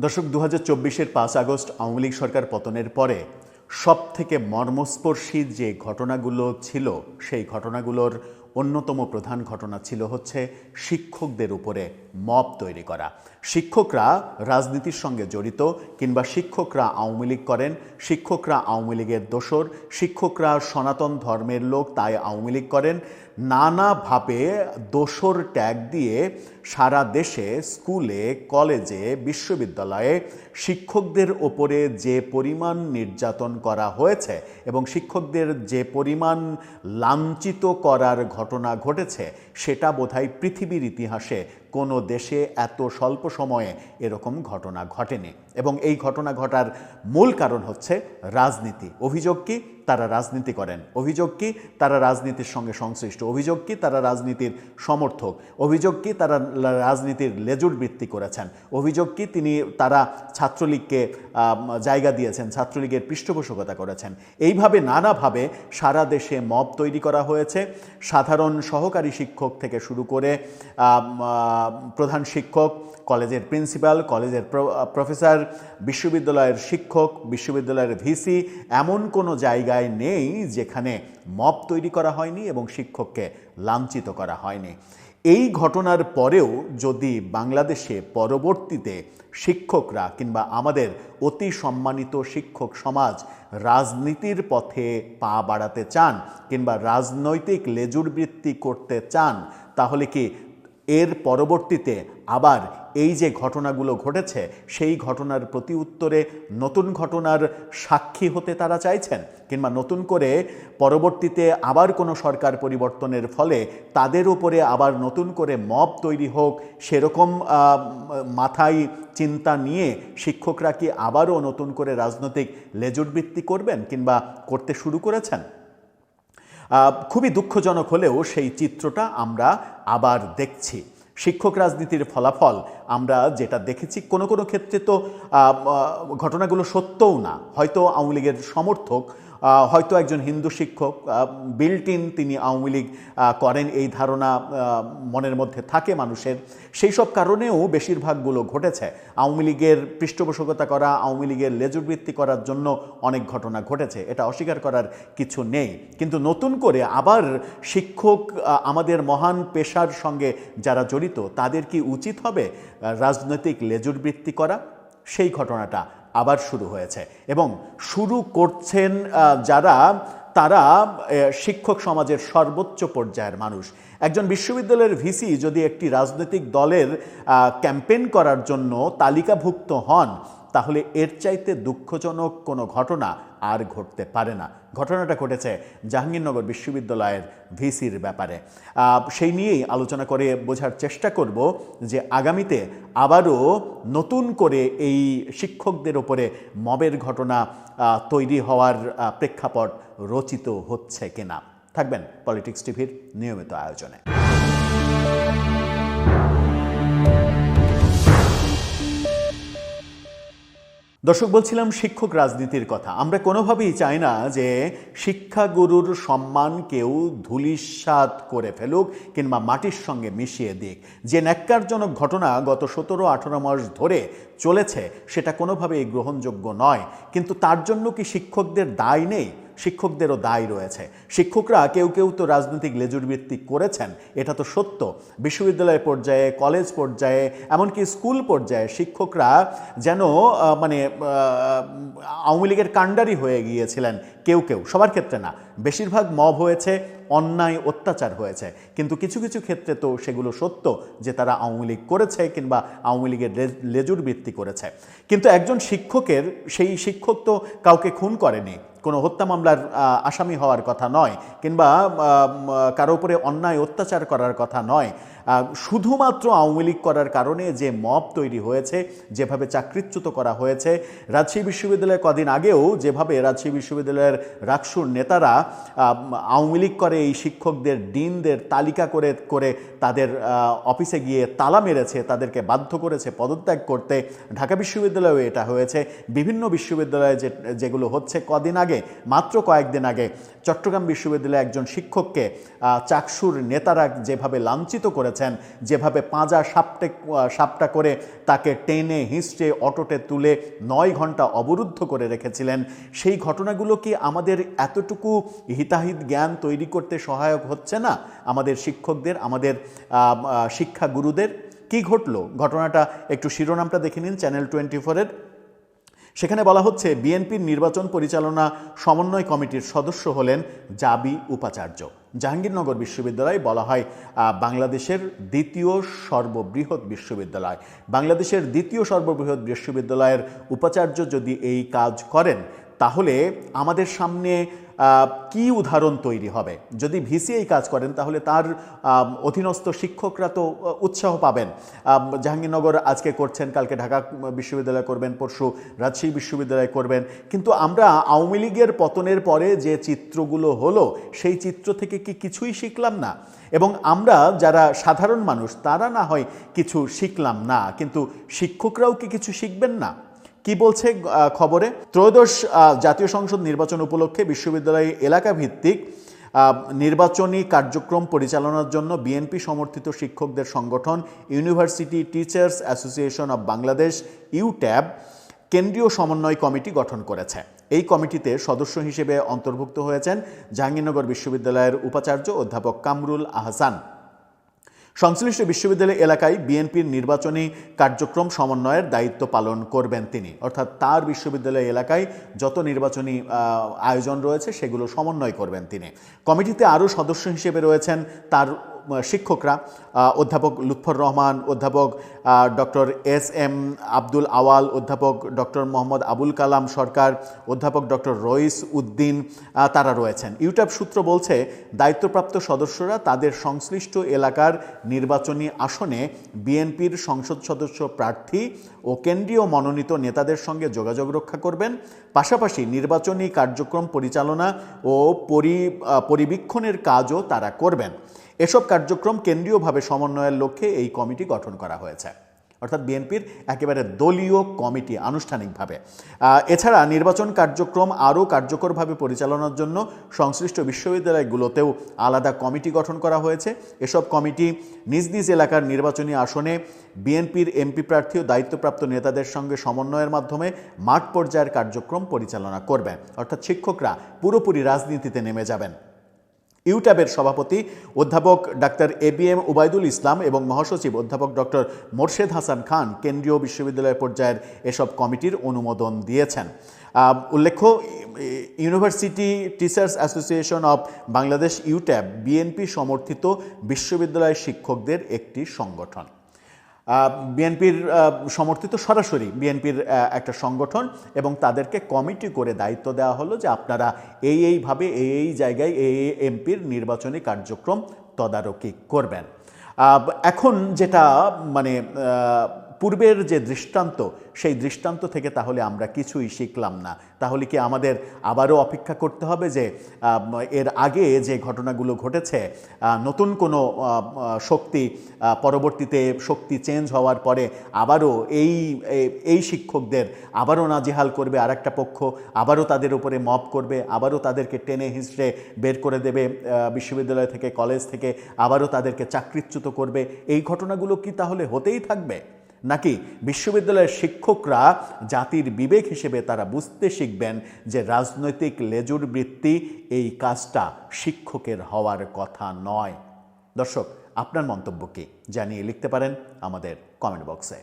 দর্শক ২০২৪-এর ৫ আগস্ট আওয়ামী লীগ সরকার পতনের পরে সবথেকে মর্মস্পর্শী যে ঘটনাগুলো ছিল সেই ঘটনাগুলোর অন্যতম প্রধান ঘটনা ছিল হচ্ছে শিক্ষকদের উপরে মব তৈরি করা। শিক্ষকরা রাজনীতির সঙ্গে জড়িত কিংবা শিক্ষকরা আওয়ামী লীগ করেন, শিক্ষকরা আওয়ামী লীগের দোসর, শিক্ষকরা সনাতন ধর্মের লোক তাই আওয়ামী লীগ করেন, নানাভাবে দোসর ট্যাগ দিয়ে সারা দেশে স্কুলে, কলেজে, বিশ্ববিদ্যালয়ে শিক্ষকদের ওপরে যে পরিমাণ নির্যাতন করা হয়েছে এবং শিক্ষকদের যে পরিমাণ লাঞ্ছিত করার ঘটনা ঘটেছে সেটা বোধহয় পৃথিবীর ইতিহাসে কোনো দেশে এত স্বল্প সময়ে এরকম ঘটনা ঘটেনি। এবং এই ঘটনা ঘটার মূল কারণ হচ্ছে রাজনীতি। অভিযোগ কি? তারা রাজনীতি করেন। অভিযোগ কি? তারা রাজনীতির সঙ্গে সংশ্লিষ্ট। অভিযোগ কি? তারা রাজনীতির সমর্থক। অভিযোগ কি? তারা রাজনীতির লেজুর বৃত্তি করেছেন। অভিযোগ কি? তারা ছাত্রলীগকে জায়গা দিয়েছেন, ছাত্রলীগের পৃষ্ঠপোষকতা করেছেন। এইভাবে নানাভাবে সারা দেশে মব তৈরি করা হয়েছে। সাধারণ সহকারী শিক্ষক থেকে শুরু করে প্রধান শিক্ষক, কলেজের প্রিন্সিপাল, কলেজের প্রফেসর, বিশ্ববিদ্যালয়ের শিক্ষক, বিশ্ববিদ্যালয়ের ভিসি, এমন কোনো জায়গায় নেই যেখানে মব তৈরি করা হয়নি এবং শিক্ষককে লাঞ্ছিত করা হয়নি। এই ঘটনার পরেও যদি বাংলাদেশে পরবর্তীতে শিক্ষকরা কিংবা আমাদের অতি সম্মানিত শিক্ষক সমাজ রাজনীতির পথে পা বাড়াতে চান কিংবা রাজনৈতিক লেজুরবৃত্তি করতে চান, তাহলে কি এর পরবর্তীতে আবার এই যে ঘটনাগুলো ঘটেছে সেই ঘটনার প্রতি উত্তরে নতুন ঘটনার সাক্ষী হতে তারা চাইছেন? কিংবা নতুন করে পরবর্তীতে আবার কোনো সরকার পরিবর্তনের ফলে তাদের উপরে আবার নতুন করে মব তৈরি হোক সেরকম মাথায় চিন্তা নিয়ে শিক্ষকরা কি আবারও নতুন করে রাজনৈতিক লেজুরবৃত্তি করবেন কিংবা করতে শুরু করেছেন? খুবই দুঃখজনক হলেও সেই চিত্রটা আমরা আবার দেখছি। শিক্ষক রাজনীতির ফলাফল আমরা যেটা দেখেছি, কোনো কোনো ক্ষেত্রে তো ঘটনাগুলো সত্যও না। হয়তো আওয়ামী লীগের সমর্থক, হয়তো একজন হিন্দু শিক্ষক, বিল্ট ইন তিনি আওয়ামী লীগ করেন এই ধারণা মনের মধ্যে থাকে মানুষের। সেই সব কারণেও বেশিরভাগগুলো ঘটেছে। আওয়ামী লীগের পৃষ্ঠপোষকতা করা, আওয়ামী লীগের লেজুরবৃত্তি করার জন্য অনেক ঘটনা ঘটেছে, এটা অস্বীকার করার কিছু নেই। কিন্তু নতুন করে আবার শিক্ষক আমাদের মহান পেশার সঙ্গে যারা জড়িত তাদের কি উচিত হবে রাজনৈতিক লেজুরবৃত্তি করা? সেই ঘটনাটা আবার শুরু হয়েছে এবং শুরু করছেন যারা, তারা শিক্ষক সমাজের সর্বোচ্চ পর্যায়ের মানুষ। একজন বিশ্ববিদ্যালয়ের ভিসি যদি একটি রাজনৈতিক দলের ক্যাম্পেইন করার জন্য তালিকাভুক্ত হন, তাহলে এর চাইতে দুঃখজনক কোনো ঘটনা আর ঘটতে পারে না। ঘটনাটা ঘটেছে জাহাঙ্গীরনগর বিশ্ববিদ্যালয়ের ভিসির ব্যাপারে। সেই নিয়েই আলোচনা করে বোঝার চেষ্টা করব যে আগামীতে আবারও নতুন করে এই শিক্ষকদের ওপরে মবের ঘটনা তৈরি হওয়ার প্রেক্ষাপট রচিত হচ্ছে কিনা। থাকবেন পলিটিক্স টিভির নিয়মিত আয়োজনে। দর্শক, বলছিলাম শিক্ষক রাজনীতির কথা। আমরা কোনোভাবেই চাই না যে শিক্ষাগুরুর সম্মান কেউ ধূলিসাৎ করে ফেলুক কিংবা মাটির সঙ্গে মিশিয়ে দিক। যে ন্যাক্কারজনক ঘটনা গত 17-18 মাস ধরে চলেছে সেটা কোনোভাবেই গ্রহণযোগ্য নয়। কিন্তু তার জন্য কি শিক্ষকদের দায় নেই? শিক্ষকদেরও দায় রয়েছে। শিক্ষকরা কেউ কেউ তো রাজনৈতিক লেজুরবৃত্তি করেছেন, এটা তো সত্য। বিশ্ববিদ্যালয় পর্যায়ে, কলেজ পর্যায়ে, এমনকি স্কুল পর্যায়ে শিক্ষকরা যেন আওয়ামী লীগের কাণ্ডারি হয়ে গিয়েছিলেন। কেউ কেউ, সবার ক্ষেত্রে না, বেশিরভাগ মব হয়েছে, অন্যায় অত্যাচার হয়েছে। কিন্তু কিছু কিছু ক্ষেত্রে তো সেগুলো সত্য যে তারা আওয়ামী লীগ করেছে কিংবা আওয়ামী লীগের লেজুরবৃত্তি করেছে। কিন্তু একজন শিক্ষকের, সেই শিক্ষক তো কাউকে খুন করেনি, কোনো হত্যা মামলার আসামি হওয়ার কথা নয়, কিংবা কারো উপরে অন্যায় অত্যাচার করার কথা নয়। শুধুমাত্র আওয়ামী লীগ করার কারণে যে মব তৈরি হয়েছে, যেভাবে চাকরিচ্যুত করা হয়েছে, রাজশাহী বিশ্ববিদ্যালয়ে কদিন আগেও যেভাবে রাজশাহী বিশ্ববিদ্যালয়ের রাকসুর নেতারা আওয়ামী লীগ করে এই শিক্ষকদের, ডিনদের তালিকা করে করে তাদের অফিসে গিয়ে তালা মেরেছে, তাদেরকে বাধ্য করেছে পদত্যাগ করতে। ঢাকা বিশ্ববিদ্যালয়েও এটা হয়েছে। বিভিন্ন বিশ্ববিদ্যালয়ে যেগুলো হচ্ছে, কদিন আগে, মাত্র কয়েকদিন আগে চট্টগ্রাম বিশ্ববিদ্যালয়ে একজন শিক্ষককে চাকসুর নেতারা যেভাবে লাঞ্ছিত করেছে করেছেন, যেভাবে পাঁজা সাপটা করে তাকে টেনে হিঁচড়ে অটোতে তুলে 9 ঘন্টা অবরুদ্ধ করে রেখেছিলেন, সেই ঘটনাগুলো কি আমাদের এতটুকু হিতাহিত জ্ঞান তৈরি করতে সহায়ক হচ্ছে না আমাদের শিক্ষকদের, আমাদের শিক্ষাগুরুদের? কি ঘটল ঘটনাটা একটু শিরোনামটা দেখে নিন চ্যানেল 24-এর। সেখানে বলা হচ্ছে, বিএনপির নির্বাচন পরিচালনা সমন্বয় কমিটির সদস্য হলেন জাবি উপাচার্য। জাহাঙ্গীরনগর বিশ্ববিদ্যালয় বলা হয় বাংলাদেশের দ্বিতীয় সর্ববৃহৎ বিশ্ববিদ্যালয়। বাংলাদেশের দ্বিতীয় সর্ববৃহৎ বিশ্ববিদ্যালয়ের উপাচার্য যদি এই কাজ করেন, তাহলে আমাদের সামনে কি উদাহরণ তৈরি হবে? যদি ভিসি এই কাজ করেন, তাহলে তার অধীনস্থ শিক্ষকরা তো উৎসাহ পাবেন। জাহাঙ্গীরনগর আজকে করছেন, কালকে ঢাকা বিশ্ববিদ্যালয় করবেন, পরশু রাজশাহী বিশ্ববিদ্যালয় করবেন। কিন্তু আমরা আওয়ামী লীগের পতনের পরে যে চিত্রগুলো হলো, সেই চিত্র থেকে কি কিছুই শিখলাম না? এবং আমরা যারা সাধারণ মানুষ, তারা না হয় কিছু শিখলাম না, কিন্তু শিক্ষকরাও কি কিছু শিখবেন না? কি বলছে খবরে? ত্রয়োদশ জাতীয় সংসদ নির্বাচন উপলক্ষে বিশ্ববিদ্যালয় এলাকা ভিত্তিক নির্বাচনী কার্যক্রম পরিচালনার জন্য বিএনপি সমর্থিত শিক্ষকদের সংগঠন university teachers association of Bangladesh ইউট্যাব কেন্দ্রীয় সমন্বয় কমিটি গঠন করেছে। এই কমিটিতে সদস্য হিসেবে অন্তর্ভুক্ত হয়েছেন জাহাঙ্গীরনগর বিশ্ববিদ্যালয়ের উপাচার্য অধ্যাপক কামরুল আহসান। সংশ্লিষ্ট বিশ্ববিদ্যালয় এলাকায় বিএনপির নির্বাচনী কার্যক্রম সমন্বয়ের দায়িত্ব পালন করবেন তিনি, অর্থাৎ তার বিশ্ববিদ্যালয় এলাকায় যত নির্বাচনী আয়োজন রয়েছে সেগুলো সমন্বয় করবেন তিনি। কমিটিতে আরও সদস্য হিসেবে রয়েছেন তার শিক্ষকরা, অধ্যাপক লুৎফর রহমান, অধ্যাপক ডক্টর এস.এম. আব্দুল আওয়াল, অধ্যাপক ডক্টর মোহাম্মদ আবুল কালাম সরকার, অধ্যাপক ডক্টর রইস উদ্দিন, তারা রয়েছেন। ইউট্যাব সূত্র বলছে, দায়িত্বপ্রাপ্ত সদস্যরা তাদের সংশ্লিষ্ট এলাকার নির্বাচনী আসনে বিএনপির সংসদ সদস্য প্রার্থী ও কেন্দ্রীয় মনোনীত নেতাদের সঙ্গে যোগাযোগ রক্ষা করবেন। পাশাপাশি নির্বাচনী কার্যক্রম পরিচালনা ও পরিবীক্ষণের কাজও তারা করবেন। এসব কার্যক্রম কেন্দ্রীয়ভাবে সমন্বয়ের লক্ষ্যে এই কমিটি গঠন করা হয়েছে, অর্থাৎ বিএনপির একেবারে দলীয় কমিটি আনুষ্ঠানিকভাবে। এছাড়া নির্বাচন কার্যক্রম আরও কার্যকরভাবে পরিচালনার জন্য সংশ্লিষ্ট বিশ্ববিদ্যালয়গুলোতেও আলাদা কমিটি গঠন করা হয়েছে। এসব কমিটি নিজ নিজ এলাকার নির্বাচনী আসনে বিএনপির এমপি প্রার্থী ও দায়িত্বপ্রাপ্ত নেতাদের সঙ্গে সমন্বয়ের মাধ্যমে মাঠ পর্যায়ের কার্যক্রম পরিচালনা করবেন, অর্থাৎ শিক্ষকরা পুরোপুরি রাজনীতিতে নেমে যাবেন। ইউট্যাবের সভাপতি অধ্যাপক ডাক্তার এবিএম উবাইদুল ইসলাম এবং মহাসচিব অধ্যাপক ডক্টর মোর্শেদ হাসান খান কেন্দ্রীয় বিশ্ববিদ্যালয় পর্যায়ের এসব কমিটির অনুমোদন দিয়েছেন। উল্লেখ্য, university teachers association of Bangladesh ইউট্যাব BNP সমর্থিত বিশ্ববিদ্যালয় শিক্ষকদের একটি সংগঠন। বিএনপির সমর্থিত, সরাসরি বিএনপির একটা সংগঠন, এবং তাদেরকে কমিটি করে দায়িত্ব দেওয়া হলো যে আপনারা এইভাবে এই জায়গায় এই এমপির নির্বাচনী কার্যক্রম তদারকি করবেন। এখন যেটা মানে পূর্বের যে দৃষ্টান্ত, সেই দৃষ্টান্ত থেকে তাহলে আমরা কিছুই শিখলাম না। তাহলে কি আমাদের আবারও অপেক্ষা করতে হবে যে এর আগে যে ঘটনাগুলো ঘটেছে, নতুন কোনো শক্তি পরবর্তীতে শক্তি চেঞ্জ হওয়ার পরে আবারও এই শিক্ষকদের আবারও নাজেহাল করবে আরেকটা পক্ষ, আবারও তাদের উপরে মব করবে, আবারও তাদেরকে টেনে হিঁচড়ে বের করে দেবে বিশ্ববিদ্যালয় থেকে, কলেজ থেকে, আবারও তাদেরকে চাকরিচ্যুত করবে? এই ঘটনাগুলো কি তাহলে হতেই থাকবে? নাকি বিশ্ববিদ্যালয়ের শিক্ষকরা জাতির বিবেক হিসেবে তারা বুঝতে শিখবেন যে রাজনৈতিক লেজুর বৃত্তি এই কাজটা শিক্ষকের হওয়ার কথা নয়? দর্শক, আপনার মন্তব্য কি জানিয়ে লিখতে পারেন আমাদের কমেন্ট বক্সে।